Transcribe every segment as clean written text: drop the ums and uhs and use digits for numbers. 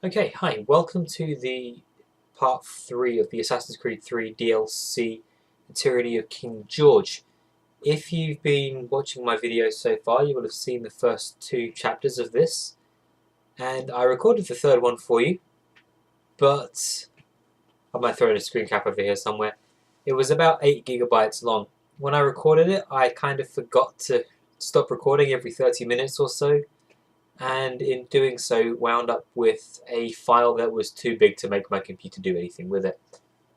Okay, hi, welcome to the part 3 of the Assassin's Creed 3 DLC, The Tyranny of King George. If you've been watching my videos so far, you will have seen the first 2 chapters of this, and I recorded the third one for you, but I might throw in a screen cap over here somewhere. It was about 8 gigabytes long. When I recorded it, I kind of forgot to stop recording every 30 minutes or so, and in doing so wound up with a file that was too big to make my computer do anything with it.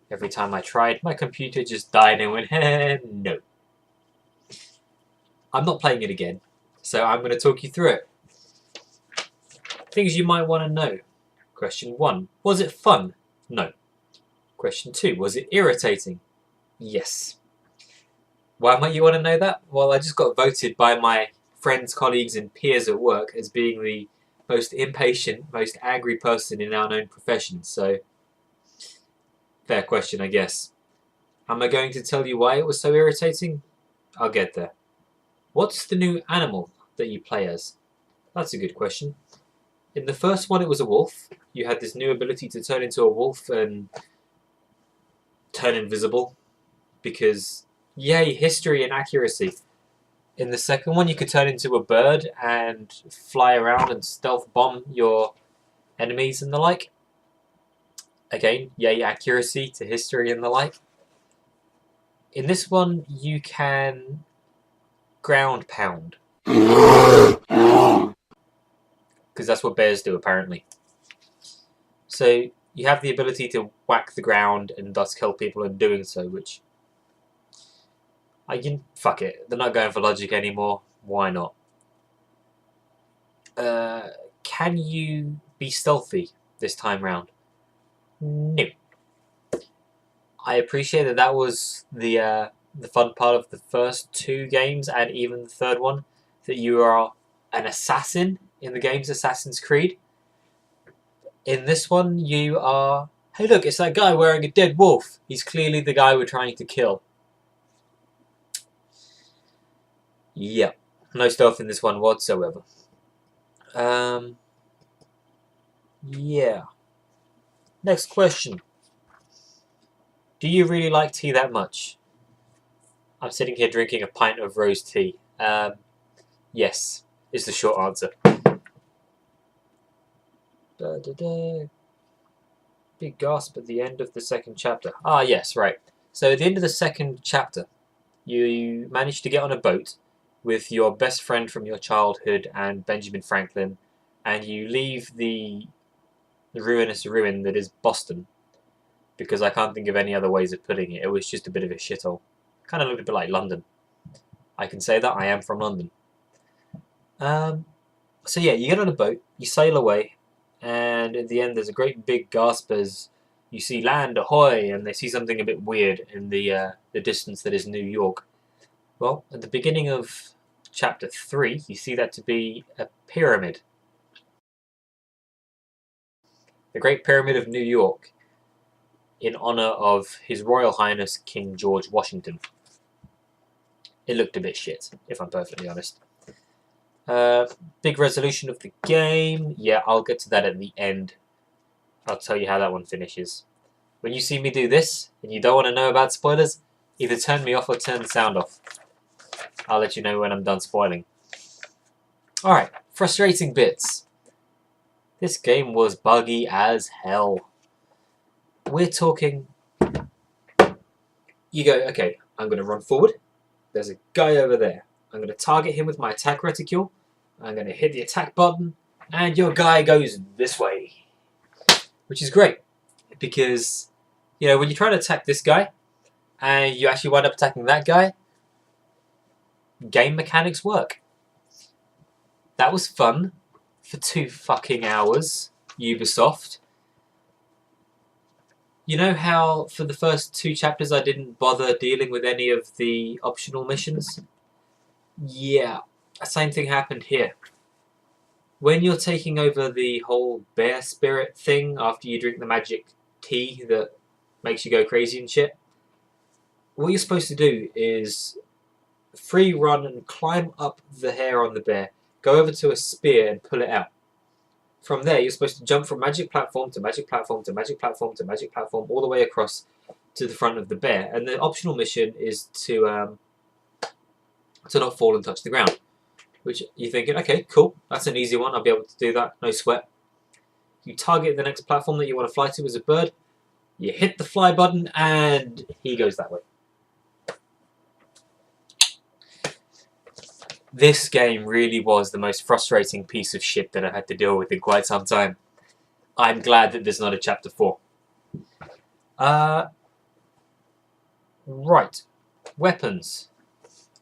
Every time I tried, my computer just died and went, no. I'm not playing it again, so I'm going to talk you through it. Things you might want to know. Question 1. Was it fun? No. Question 2. Was it irritating? Yes. Why might you want to know that? Well, I just got voted by my friends, colleagues and peers at work as being the most impatient, most angry person in our known profession, so fair question, I guess. Am I going to tell you why it was so irritating? I'll get there. What's the new animal that you play as? That's a good question. In the first one it was a wolf. You had this new ability to turn into a wolf and turn invisible because, yay, history and accuracy. In the second one, you could turn into a bird and fly around and stealth bomb your enemies and the like. Again, yay, accuracy to history and the like. In this one, you can ground pound. Because that's what bears do, apparently. So you have the ability to whack the ground and thus kill people in doing so, which... fuck it. They're not going for logic anymore. Why not? Can you be stealthy this time round? No. I appreciate that that was the fun part of the first 2 games and even the third one, that you are an assassin in the game's Assassin's Creed. In this one, you are... Hey look, it's that guy wearing a dead wolf. He's clearly the guy we're trying to kill. Yeah, no stealth in this one whatsoever. Yeah. Next question. Do you really like tea that much? I'm sitting here drinking a pint of rose tea. Yes, is the short answer. Big gasp at the end of the second chapter. Ah, yes, right. So at the end of the second chapter, you manage to get on a boat with your best friend from your childhood and Benjamin Franklin, and you leave the ruinous ruin that is Boston, because I can't think of any other ways of putting it. It was just a bit of a shithole. Kind of looked a bit like London. I can say that, I am from London. So yeah, you get on a boat, you sail away, and at the end there's a great big gasp as you see land ahoy, and they see something a bit weird in the distance that is New York. Well, at the beginning of chapter 3, you see that to be a pyramid. The Great Pyramid of New York, in honor of His Royal Highness King George Washington. It looked a bit shit, if I'm perfectly honest. Big resolution of the game. Yeah, I'll get to that at the end. I'll tell you how that one finishes. When you see me do this, and you don't want to know about spoilers, either turn me off or turn the sound off. I'll let you know when I'm done spoiling. Alright, frustrating bits. This game was buggy as hell. We're talking... You go, okay, I'm going to run forward. There's a guy over there. I'm going to target him with my attack reticule. I'm going to hit the attack button. And your guy goes this way. Which is great. Because, you know, when you try to attack this guy, and you actually wind up attacking that guy, game mechanics work. That was fun for 2 fucking hours, Ubisoft. You know how for the first 2 chapters I didn't bother dealing with any of the optional missions? Yeah, same thing happened here. When you're taking over the whole bear spirit thing after you drink the magic tea that makes you go crazy and shit, what you're supposed to do is free run and climb up the hair on the bear, go over to a spear and pull it out. From there, you're supposed to jump from magic platform to magic platform to magic platform to magic platform all the way across to the front of the bear. And the optional mission is to not fall and touch the ground. Which you're thinking, okay, cool, that's an easy one. I'll be able to do that, no sweat. You target the next platform that you want to fly to as a bird. You hit the fly button, and he goes that way. This game really was the most frustrating piece of shit that I've had to deal with in quite some time. I'm glad that there's not a chapter 4. Right. Weapons.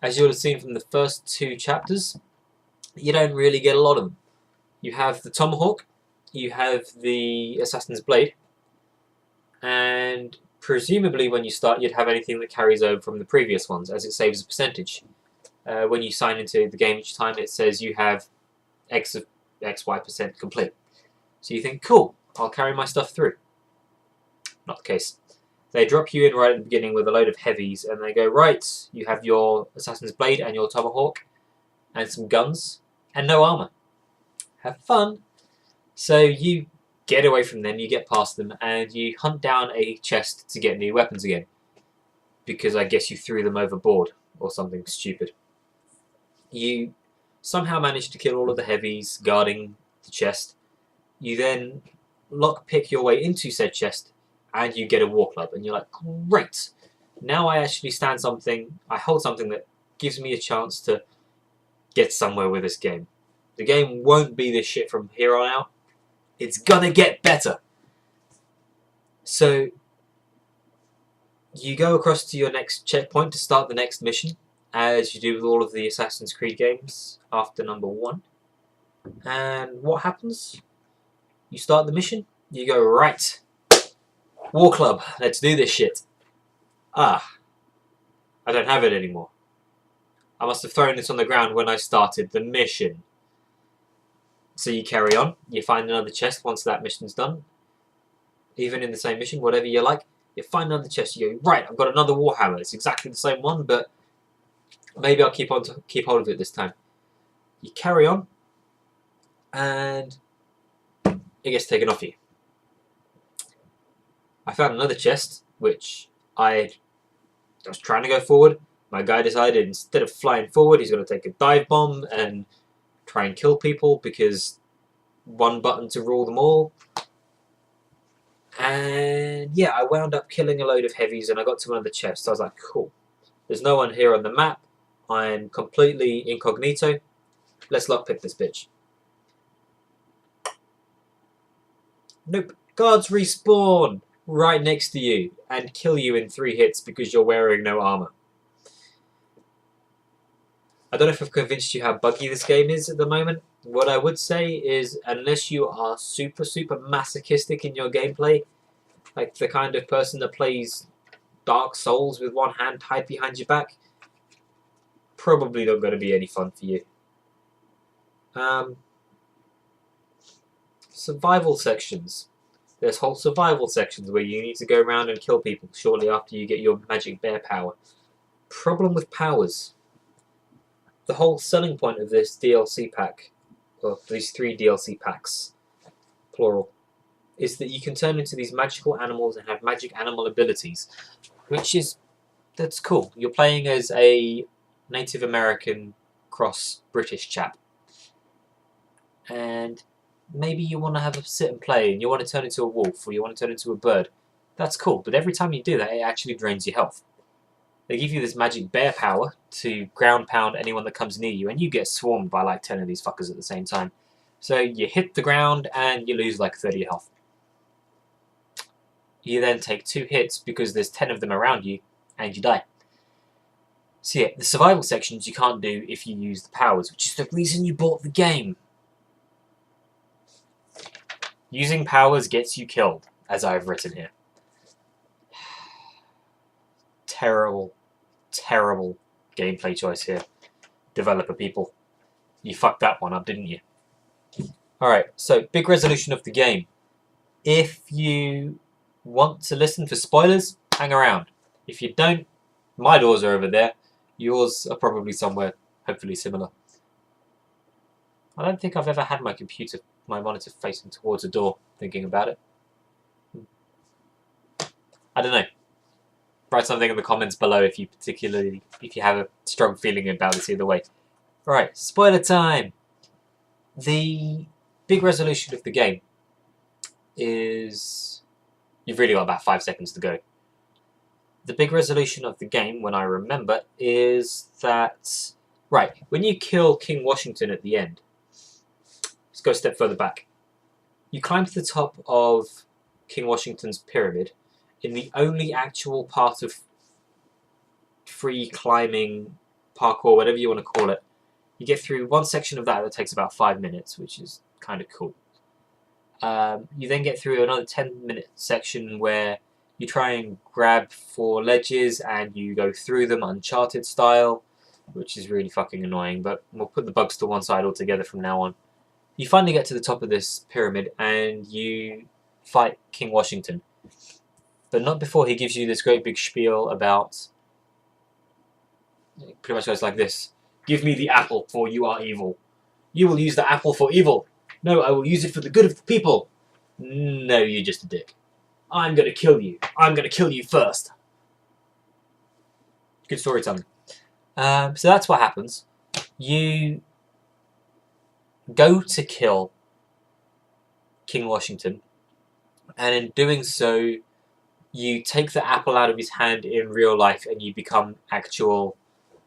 As you would have seen from the first 2 chapters, you don't really get a lot of them. You have the tomahawk, you have the assassin's blade, and presumably when you start you'd have anything that carries over from the previous ones, as it saves a percentage. When you sign into the game each time, it says you have XY% complete. So you think, cool, I'll carry my stuff through. Not the case. They drop you in right at the beginning with a load of heavies, and they go, right, you have your assassin's blade and your tomahawk, and some guns, and no armor. Have fun. So you get away from them, you get past them, and you hunt down a chest to get new weapons again. Because I guess you threw them overboard, or something stupid. You somehow manage to kill all of the heavies guarding the chest. You then lockpick your way into said chest, and you get a war club. And you're like, great! Now I actually I hold something that gives me a chance to get somewhere with this game. The game won't be this shit from here on out. It's gonna get better! So, you go across to your next checkpoint to start the next mission, as you do with all of the Assassin's Creed games after number 1. And what happens? You start the mission, you go, right, War Club, let's do this shit. Ah, I don't have it anymore. I must have thrown it on the ground when I started the mission. So you carry on, you find another chest once that mission's done. Even in the same mission, whatever you like, you find another chest, you go, right, I've got another Warhammer. It's exactly the same one, but maybe I'll keep hold of it this time. You carry on, and it gets taken off you. I found another chest, which I was trying to go forward. My guy decided instead of flying forward, he's going to take a dive bomb and try and kill people because one button to rule them all. And yeah, I wound up killing a load of heavies and I got to another chest. I was like, cool. There's no one here on the map. I'm completely incognito. Let's lockpick this bitch. Nope. Guards respawn right next to you and kill you in 3 hits because you're wearing no armor. I don't know if I've convinced you how buggy this game is at the moment. What I would say is, unless you are super masochistic in your gameplay, like the kind of person that plays Dark Souls with one hand tied behind your back, probably not going to be any fun for you. Survival sections. There's whole survival sections where you need to go around and kill people shortly after you get your magic bear power. Problem with powers. The whole selling point of this DLC pack, or these 3 DLC packs, plural, is that you can turn into these magical animals and have magic animal abilities, that's cool. You're playing as a Native American cross British chap, and maybe you want to have a sit and play, and you want to turn into a wolf, or you want to turn into a bird. That's cool, but every time you do that, it actually drains your health. They give you this magic bear power to ground pound anyone that comes near you, and you get swarmed by like 10 of these fuckers at the same time. So you hit the ground and you lose like 30 health. You then take 2 hits because there's 10 of them around you, and you die. So yeah, the survival sections you can't do if you use the powers, which is the reason you bought the game. Using powers gets you killed, as I've written here. Terrible gameplay choice here. Developer people. You fucked that one up, didn't you? Alright, so big resolution of the game. If you want to listen for spoilers, hang around. If you don't, my doors are over there. Yours are probably somewhere, hopefully similar. I don't think I've ever had my monitor facing towards a door, thinking about it. I don't know. Write something in the comments below if you have a strong feeling about this either way. Right, spoiler time! The big resolution of the game is... You've really got about 5 seconds to go. The big resolution of the game, when I remember, is that... Right, when you kill King Washington at the end, let's go a step further back. You climb to the top of King Washington's pyramid in the only actual part of free climbing, parkour, whatever you want to call it. You get through one section of that takes about 5 minutes, which is kind of cool. You then get through another 10-minute section where you try and grab 4 ledges and you go through them Uncharted style, which is really fucking annoying, but we'll put the bugs to one side altogether from now on. You finally get to the top of this pyramid and you fight King Washington. But not before he gives you this great big spiel about... It pretty much goes like this. Give me the apple, for you are evil. You will use the apple for evil. No, I will use it for the good of the people. No, you're just a dick. I'm gonna kill you. I'm gonna kill you first. Good storytelling. So that's what happens. You go to kill King Washington, and in doing so, you take the apple out of his hand in real life and you become actual...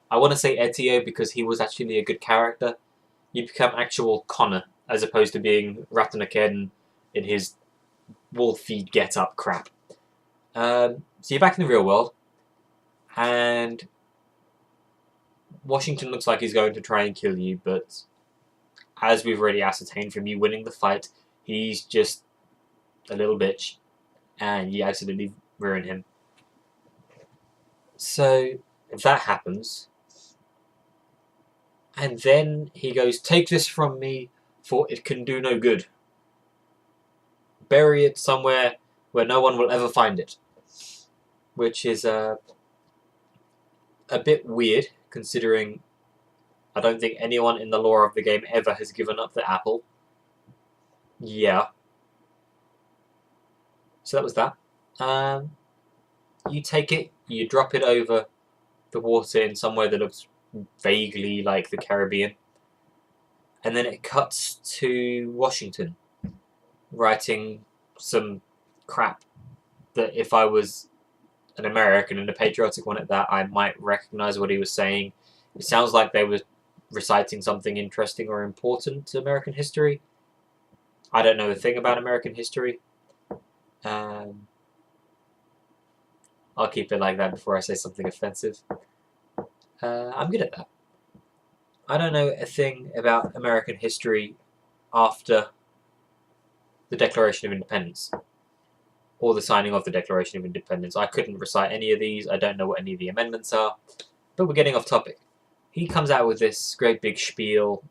I want to say Ezio because he was actually a good character. You become actual Connor as opposed to being Ratanaken in his wolfy get-up crap. So you're back in the real world, and Washington looks like he's going to try and kill you, but as we've already ascertained from you winning the fight, he's just a little bitch, and you accidentally ruin him. So if that happens, and then he goes, take this from me, for it can do no good. Bury it somewhere where no one will ever find it. Which is a bit weird, considering I don't think anyone in the lore of the game ever has given up the apple. Yeah. So that was that. You take it, you drop it over the water in somewhere that looks vaguely like the Caribbean, and then it cuts to Washington writing some crap that if I was an American and a patriotic one at that, I might recognize what he was saying. It sounds like they were reciting something interesting or important to American history. I don't know a thing about American history. I'll keep it like that before I say something offensive. I'm good at that. I don't know a thing about American history after the Declaration of Independence, or the signing of the Declaration of Independence. I couldn't recite any of these, I don't know what any of the amendments are, but we're getting off topic. He comes out with this great big spiel,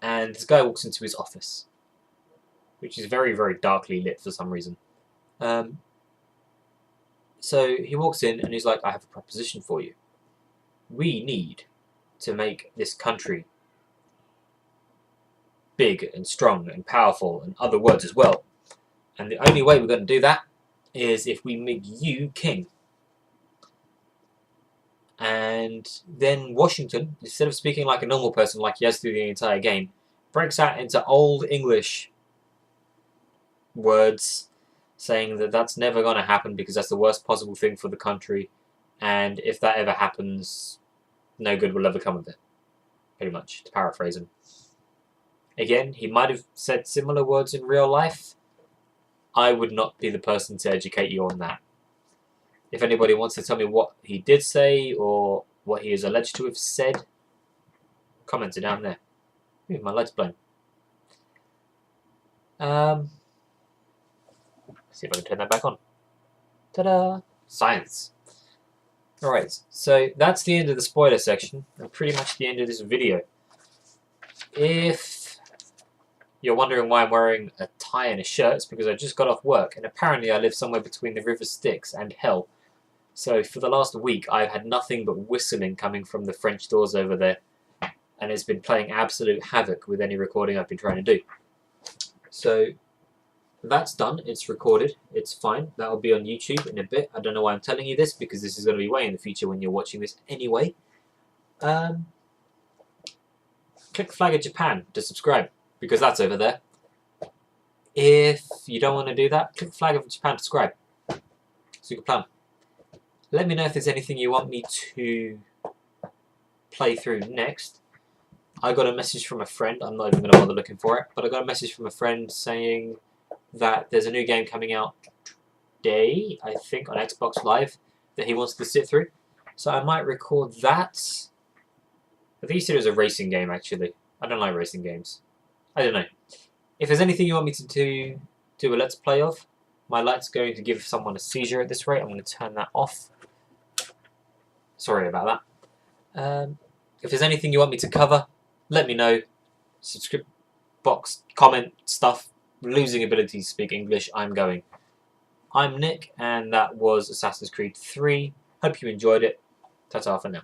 and this guy walks into his office, which is very, very darkly lit for some reason. So he walks in and he's like, I have a proposition for you. We need to make this country big and strong and powerful, and other words as well. And the only way we're going to do that is if we make you king. And then Washington, instead of speaking like a normal person like he has through the entire game, breaks out into Old English words, saying that that's never going to happen because that's the worst possible thing for the country, and if that ever happens, no good will ever come of it. Pretty much, to paraphrase him. Again, he might have said similar words in real life. I would not be the person to educate you on that. If anybody wants to tell me what he did say, or what he is alleged to have said, comment it down there. Ooh, my light's blown. See if I can turn that back on. Ta-da! Science. Alright, so that's the end of the spoiler section, and pretty much the end of this video. If you're wondering why I'm wearing a tie and a shirt, it's because I just got off work, and apparently I live somewhere between the River Styx and Hell. So for the last week, I've had nothing but whistling coming from the French doors over there. and it's been playing absolute havoc with any recording I've been trying to do. So that's done, it's recorded, it's fine. That'll be on YouTube in a bit. I don't know why I'm telling you this, because this is going to be way in the future when you're watching this anyway. Click the flag of Japan to subscribe, because that's over there. If you don't want to do that, click the flag of Japan to subscribe. Super plan. Let me know if there's anything you want me to play through next. I got a message from a friend, I'm not even going to bother looking for it, but I got a message from a friend saying that there's a new game coming out today, I think, on Xbox Live, that he wants to sit through. So I might record that. I think he said it was a racing game, actually. I don't like racing games. I don't know. If there's anything you want me to do a Let's Play of, my light's going to give someone a seizure at this rate. I'm going to turn that off. Sorry about that. If there's anything you want me to cover, let me know. Subscribe box, comment, stuff. Losing ability to speak English, I'm going. I'm Nick, and that was Assassin's Creed 3. Hope you enjoyed it. Ta-ta for now.